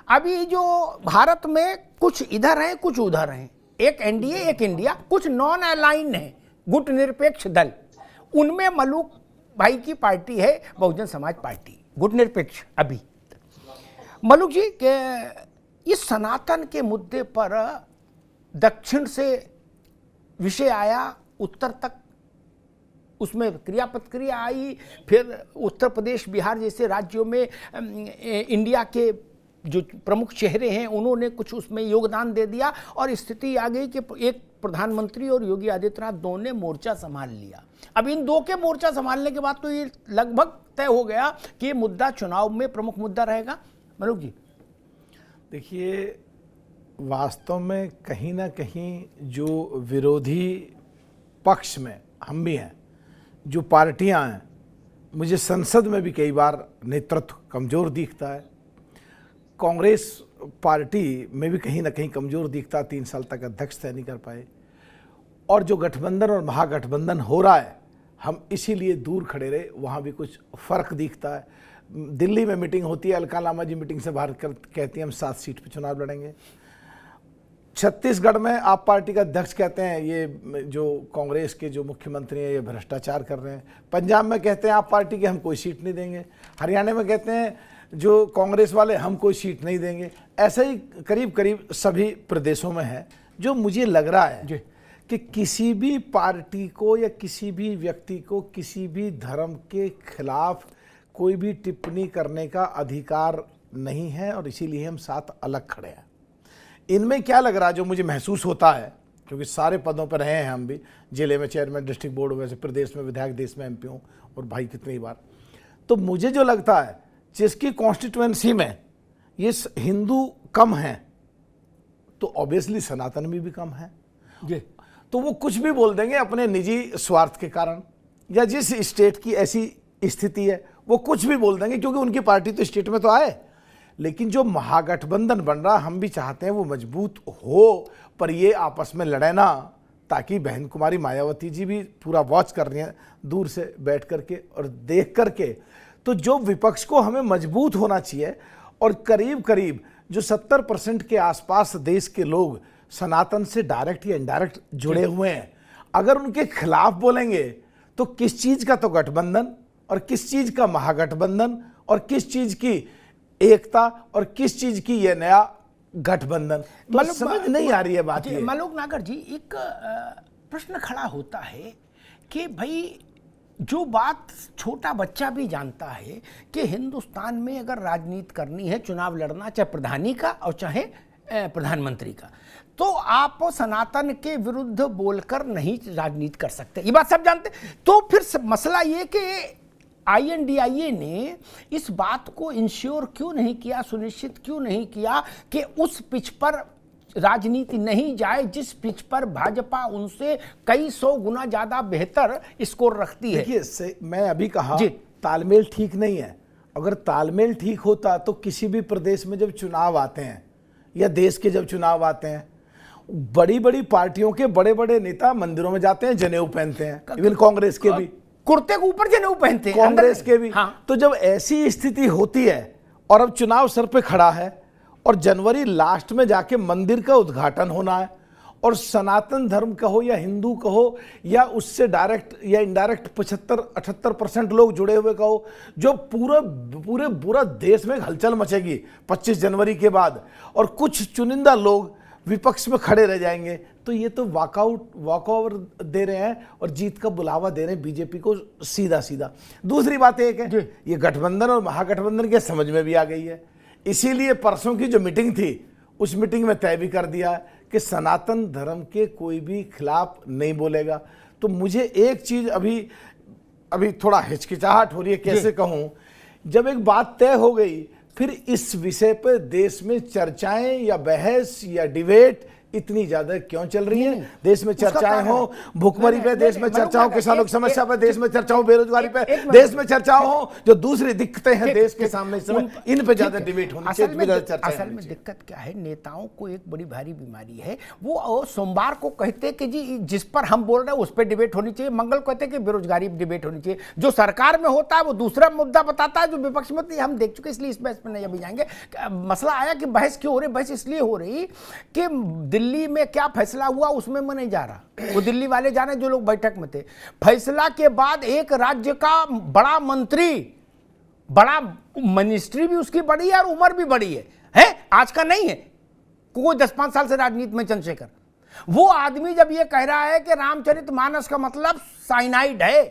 अभी जो भारत में कुछ इधर हैं कुछ उधर हैं, एक एनडीए एक इंडिया, कुछ नॉन अलाइन है गुट निरपेक्ष दल, उनमें मलूक भाई की पार्टी है बहुजन समाज पार्टी, गुट निरपेक्ष। अभी मलूक जी के इस सनातन के मुद्दे पर दक्षिण से विषय आया, उत्तर तक उसमें क्रिया प्रतिक्रिया आई, फिर उत्तर प्रदेश बिहार जैसे राज्यों में इंडिया के जो प्रमुख चेहरे हैं उन्होंने कुछ उसमें योगदान दे दिया और स्थिति आ गई कि एक प्रधानमंत्री और योगी आदित्यनाथ दोनों ने मोर्चा संभाल लिया। अब इन दो के मोर्चा संभालने के बाद तो ये लगभग तय हो गया कि ये मुद्दा चुनाव में प्रमुख मुद्दा रहेगा। मलूक जी देखिए, वास्तव में कहीं ना कहीं जो विरोधी पक्ष में हम भी हैं, जो पार्टियां हैं, मुझे संसद में भी कई बार नेतृत्व कमज़ोर दिखता है, कांग्रेस पार्टी में भी कहीं ना कहीं कमज़ोर दिखता, 3 साल तक अध्यक्ष तय नहीं कर पाए, और जो गठबंधन और महागठबंधन हो रहा है हम इसीलिए दूर खड़े रहे, वहाँ भी कुछ फ़र्क दिखता है। दिल्ली में मीटिंग होती है, अलका लामा जी मीटिंग से बाहर कहती हैं हम 7 सीट पर चुनाव लड़ेंगे। छत्तीसगढ़ में आप पार्टी का अध्यक्ष कहते हैं ये जो कांग्रेस के जो मुख्यमंत्री हैं ये भ्रष्टाचार कर रहे हैं। पंजाब में कहते हैं आप पार्टी के हम कोई सीट नहीं देंगे। हरियाणा में कहते हैं जो कांग्रेस वाले हम कोई सीट नहीं देंगे। ऐसा ही करीब करीब सभी प्रदेशों में है। जो मुझे लग रहा है कि किसी भी पार्टी को या किसी भी व्यक्ति को किसी भी धर्म के खिलाफ कोई भी टिप्पणी करने का अधिकार नहीं है, और इसीलिए हम साथ अलग खड़े हैं। इनमें क्या लग रहा है, जो मुझे महसूस होता है, क्योंकि सारे पदों पर रहे हैं हम भी, जिले में चेयरमैन, डिस्ट्रिक्ट बोर्ड, वैसे प्रदेश में विधायक, देश में एमपी हूँ, और भाई कितनी बार, तो मुझे जो लगता है जिसकी कॉन्स्टिट्यूएंसी में ये हिंदू कम हैं तो ऑब्वियसली सनातन में भी कम है, तो वो कुछ भी बोल देंगे अपने निजी स्वार्थ के कारण, या जिस स्टेट की ऐसी स्थिति है वो कुछ भी बोल देंगे, क्योंकि उनकी पार्टी तो स्टेट में तो आए। लेकिन जो महागठबंधन बन रहा, हम भी चाहते हैं वो मजबूत हो, पर ये आपस में लड़े ना, ताकि बहन कुमारी मायावती जी भी पूरा वॉच कर रही हैं दूर से बैठ करके और देख करके। तो जो विपक्ष को हमें मजबूत होना चाहिए, और करीब करीब जो 70% के आसपास देश के लोग सनातन से डायरेक्ट या इनडायरेक्ट जुड़े हुए हैं, अगर उनके खिलाफ बोलेंगे तो किस चीज़ का तो गठबंधन, और किस चीज़ का महागठबंधन, और किस चीज़ की एकता, और किस चीज़ की ये नया गठबंधन, तो समझ नहीं आ रही है बात। मलूक नागर जी, एक प्रश्न खड़ा होता है कि भाई जो बात छोटा बच्चा भी जानता है कि हिंदुस्तान में अगर राजनीति करनी है, चुनाव लड़ना, चाहे प्रधानी का और चाहे प्रधानमंत्री का, तो आप सनातन के विरुद्ध बोलकर नहीं राजनीति कर सकते, ये बात सब जानते। तो फिर मसला ये कि INDIA ने इस बात को इंश्योर क्यों नहीं किया, सुनिश्चित क्यों नहीं किया कि उस पिच पर राजनीति नहीं जाए जिस पिच पर भाजपा उनसे कई 100 गुना ज्यादा बेहतर स्कोर रखती है। देखिए, मैं अभी कहा तालमेल ठीक नहीं है। अगर तालमेल ठीक होता तो किसी भी प्रदेश में जब चुनाव आते हैं या देश के जब चुनाव आते हैं, बड़ी बड़ी पार्टियों के बड़े बड़े नेता मंदिरों में जाते हैं, जनेऊ पहनते हैं, इवन कांग्रेस के भी कुर्ते के ऊपर जनेऊ पहनते हैं, कांग्रेस के भी। हाँ। तो जब ऐसी स्थिति होती है और अब चुनाव सर पे खड़ा है और जनवरी लास्ट में जाके मंदिर का उद्घाटन होना है, और सनातन धर्म कहो या हिंदू कहो या उससे डायरेक्ट या इनडायरेक्ट 75-78% लोग जुड़े हुए कहो, जो पूरा देश में हलचल मचेगी 25 जनवरी के बाद, और कुछ चुनिंदा लोग विपक्ष में खड़े रह जाएंगे, तो ये तो वॉकओवर दे रहे हैं और जीत का बुलावा दे रहे हैं बीजेपी को सीधा सीधा। दूसरी बात एक है, ये गठबंधन और महागठबंधन के समझ में भी आ गई है, इसीलिए परसों की जो मीटिंग थी उस मीटिंग में तय भी कर दिया कि सनातन धर्म के कोई भी खिलाफ नहीं बोलेगा। तो मुझे एक चीज़ अभी थोड़ा हिचकिचाहट हो रही है, कैसे कहूँ, जब एक बात तय हो गई फिर इस विषय पर देश में चर्चाएं या बहस या डिबेट इतनी ज्यादा क्यों चल रही है? देश में उसका चर्चाएं कारण हो भुखमरी पे, देश में चर्चा हो किसानों की समस्या पे, देश में चर्चा हो बेरोजगारी पे, एक देश में चर्चा हो जो दूसरी दिक्कतें हैं देश के सामने इस समय, इन पे ज्यादा ठीक है। डिबेट होनी असल चाहिए, में चर्चा असल में दिक्कत क्या है, नेताओं को एक बड़ी भारी बीमारी है। वो सोमवार को कहते कि जी जिस पर हम बोल रहे हैं उस पर डिबेट होनी चाहिए, मंगल कहते कि बेरोजगारी डिबेट होनी चाहिए, जो सरकार में होता है वो दूसरा मुद्दा बताता है, जो विपक्ष में होती है हम देख चुके, इसलिए इस बहस में नहीं अभी जाएंगे। मसला आया कि बहस क्यों हो रही, बहस इसलिए हो रही कि दिल्ली में क्या फैसला हुआ उसमें मैं नहीं जा रहा, वो दिल्ली वाले जाने जो लोग बैठक में थे। फैसला के बाद एक राज्य का बड़ा मंत्री, बड़ा मिनिस्ट्री भी उसकी बड़ी है और उम्र भी बड़ी है आज का नहीं है कोई 10-5 साल से राजनीति में, चंद्रशेखर, वो आदमी जब ये कह रहा है कि रामचरितमानस का मतलब साइनाइड है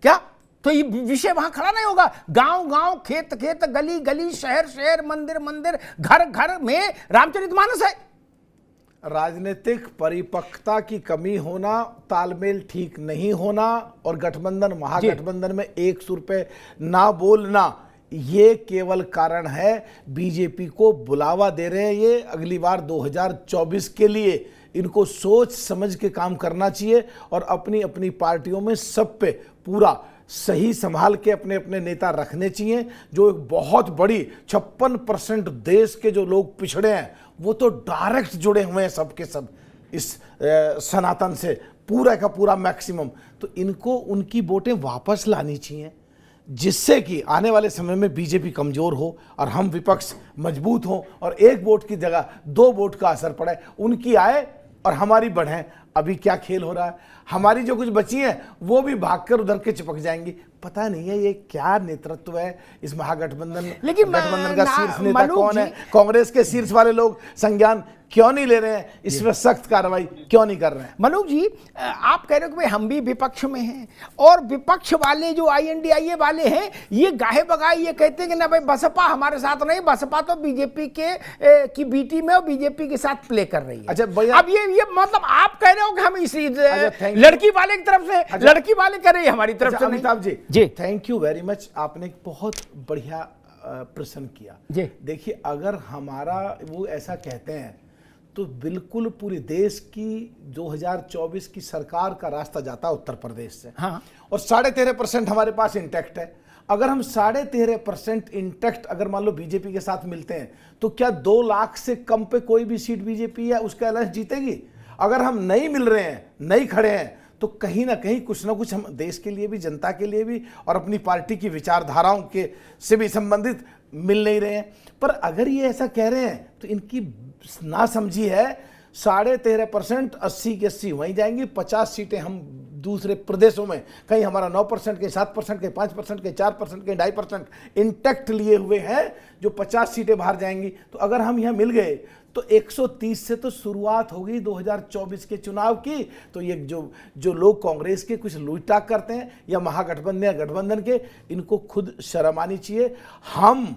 क्या, तो ये विषय वहां खड़ा नहीं होगा। गांव गांव, खेत खेत, गली गली, शहर शहर, मंदिर मंदिर, घर घर में रामचरितमानस है। राजनीतिक परिपक्वता की कमी होना, तालमेल ठीक नहीं होना और गठबंधन महागठबंधन में एक सुर पे ना बोलना, ये केवल कारण है। बीजेपी को बुलावा दे रहे हैं ये अगली बार 2024 के लिए, इनको सोच समझ के काम करना चाहिए और अपनी अपनी पार्टियों में सब पे पूरा सही संभाल के अपने अपने नेता रखने चाहिए। जो एक बहुत बड़ी 56% देश के जो लोग पिछड़े हैं वो तो डायरेक्ट जुड़े हुए हैं सब के सब इस सनातन से, पूरा का पूरा मैक्सिमम, तो इनको उनकी वोटें वापस लानी चाहिए, जिससे कि आने वाले समय में बीजेपी कमजोर हो और हम विपक्ष मजबूत हो और एक वोट की जगह 2 वोट का असर पड़े, उनकी आए और हमारी बढ़े। अभी क्या खेल हो रहा है, हमारी जो कुछ बची है वो भी भागकर उधर के चिपक जाएंगी। पता नहीं है ये क्या नेतृत्व है इस महागठबंधन, लेकिन गठबंधन का शीर्ष नेता कौन है, कांग्रेस के शीर्ष वाले लोग संज्ञान क्यों नहीं ले रहे हैं, इस पर सख्त कार्रवाई क्यों नहीं कर रहे हैं? मनोज जी, आप कह रहे हो कि भाई हम भी विपक्ष में हैं और विपक्ष वाले जो INDIA वाले हैं ये गाहे बगाए ये कहते हैं कि ना भाई बसपा हमारे साथ नहीं, बसपा तो बीजेपी की बी टीम है और बीजेपी के साथ प्ले कर रही है। अच्छा भैया, अब ये मतलब आप कह रहे हो कि हम इसी लड़की वाले की तरफ से, लड़की वाले कर रही है हमारी तरफ से। Amitabh ji, thank you very much, आपने एक बहुत बढ़िया प्रश्न किया। देखिए, अगर हमारा वो ऐसा कहते हैं तो बिल्कुल पूरे देश की 2024 की सरकार का रास्ता जाता है उत्तर प्रदेश से। हाँ। और 13.5% हमारे पास इंटैक्ट है। अगर हम 13.5% इंटैक्ट अगर मान लो बीजेपी के साथ मिलते हैं तो क्या 2 लाख से कम पे कोई भी सीट बीजेपी या उसका अलायंस जीतेगी? अगर हम नहीं मिल रहे हैं, नहीं खड़े हैं, तो कहीं ना कहीं कुछ ना कुछ हम देश के लिए भी, जनता के लिए भी और अपनी पार्टी की विचारधाराओं के से भी संबंधित मिल नहीं रहे हैं। पर अगर ये ऐसा कह रहे हैं तो इनकी ना समझी है। 13.5% 80 के 80 वहीं जाएंगी, 50 सीटें हम दूसरे प्रदेशों में, कहीं हमारा 9% के 7% के 5% के 4% के 2.5% इंटैक्ट लिए हुए हैं, जो 50 सीटें बाहर जाएंगी। तो अगर हम यहाँ मिल गए तो 130 से तो शुरुआत होगी 2024 के चुनाव की। तो ये जो लोग कांग्रेस के कुछ लूटताक करते हैं या महागठबंधन या गठबंधन के, इनको खुद शर्म आनी चाहिए। हम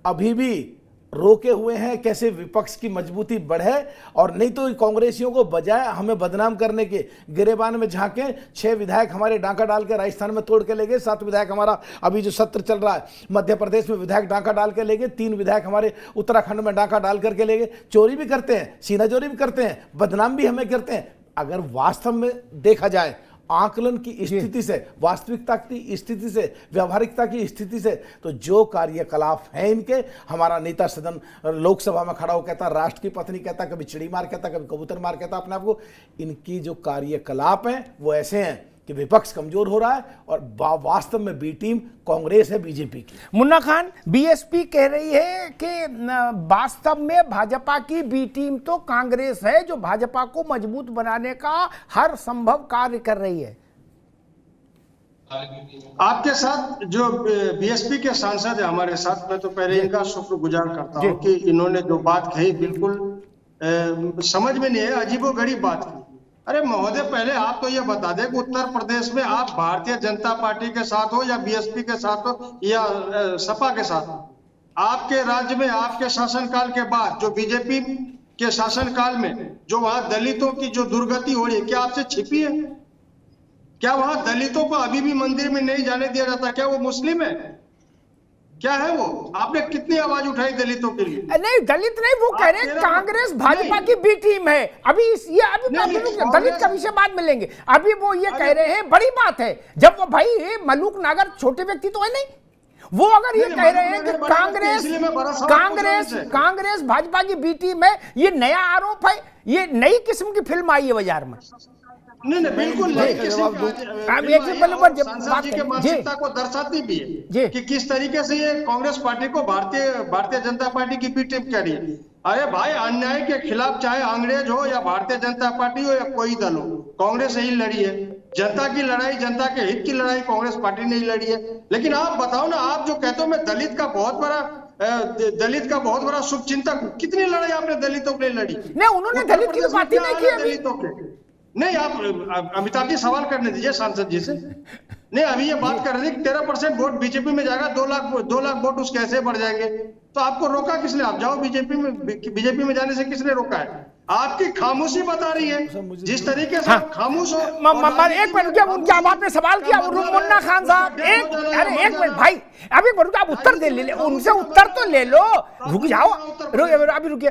अभी भी रोके हुए हैं कैसे विपक्ष की मजबूती बढ़े, और नहीं तो कांग्रेसियों को बजाय हमें बदनाम करने के गिरेबान में झांके। 6 विधायक हमारे डांका डाल के राजस्थान में तोड़ के ले गए, 7 विधायक हमारा अभी जो सत्र चल रहा है मध्य प्रदेश में विधायक डांका डाल के ले गए, 3 विधायक हमारे उत्तराखंड में डांका डाल करके ले गए। चोरी भी करते हैं, सीना चोरी भी करते हैं, बदनाम भी हमें करते हैं। अगर वास्तव में देखा जाए आकलन की स्थिति से, वास्तविकता की स्थिति से, व्यावहारिकता की स्थिति से, तो जो कार्यकलाप है इनके, हमारा नेता सदन लोकसभा में खड़ा हो कहता राष्ट्र की पत्नी कहता, कभी चिड़ी मार कहता, कभी कबूतर मार कहता अपने आप को, इनकी जो कार्यकलाप हैं वो ऐसे हैं कि विपक्ष कमजोर हो रहा है और वास्तव में बी टीम कांग्रेस है बीजेपी की। मुन्ना खान, बीएसपी कह रही है कि वास्तव में भाजपा की बी टीम तो कांग्रेस है, जो भाजपा को मजबूत बनाने का हर संभव कार्य कर रही है। आपके साथ जो बीएसपी के सांसद है हमारे साथ, मैं तो पहले इनका शुक्रगुजार करता हूं कि इन्होंने जो बात कही बिल्कुल समझ में नहीं है, अजीबोगरीब बात की। अरे महोदय, पहले आप तो ये बता दें कि उत्तर प्रदेश में आप भारतीय जनता पार्टी के साथ हो या बीएसपी के साथ हो या सपा के साथ हो, आपके राज्य में आपके शासनकाल के बाद जो बीजेपी के शासनकाल में जो वहां दलितों की जो दुर्गति हो रही है, क्या आपसे छिपी है? क्या वहां दलितों को अभी भी मंदिर में नहीं जाने दिया जाता? क्या वो मुस्लिम है? क्या है वो? आपने कितनी आवाज उठाई दलितों के लिए? नहीं दलित नहीं, वो कह रहे हैं कांग्रेस भाजपा की बी टीम है। अभी ये अभी नहीं, दलित का विषय बाद में लेंगे। अभी वो ये कह रहे हैं, बड़ी बात है जब वो भाई मलूक नागर छोटे व्यक्ति तो है नहीं, वो अगर ये कह रहे हैं कि कांग्रेस भाजपा की बी टीम है, ये नया आरोप है, ये नई किस्म की फिल्म आई है बाजार में। नहीं बिल्कुल नहीं, सांसद जी के मानसिकता को दर्शाती भी है कि किस तरीके से ये कांग्रेस पार्टी को भारतीय जनता पार्टी की बी टीम कह रही है। अरे भाई, अन्याय के खिलाफ चाहे अंग्रेज हो या भारतीय जनता पार्टी हो या कोई दल हो, कांग्रेस यही लड़ी है। जनता की लड़ाई, जनता के हित की लड़ाई कांग्रेस पार्टी ने ही लड़ी है। लेकिन आप बताओ ना, आप जो कहते हो मैं दलित का बहुत बड़ा शुभचिंतक हूं, कितनी लड़ाई आपने दलितों के लिए लड़ी? नहीं, उन्होंने दलित की बात ही नहीं की अभी। दलितों के नहीं, आप अमिताभ जी सवाल करने दीजिए सांसद जी से। नहीं, अभी ये बात कर रहे थे कि 13% वोट बीजेपी में जाएगा, 2 लाख वोट उसके ऐसे बढ़ जाएंगे। तो आपको रोका किसने? आप जाओ बीजेपी में जाने से किसने रोका है? आपकी खामोशी बता रही है। जिस तरीके से आप खामोश हो। एक मिनट, क्या उनके आपने सवाल किया मुन्ना खान साहब, एक मिनट भाई, अभी आप उत्तर दे ले, उनसे उत्तर तो ले लो, रुक जाओ, अभी रुकिए।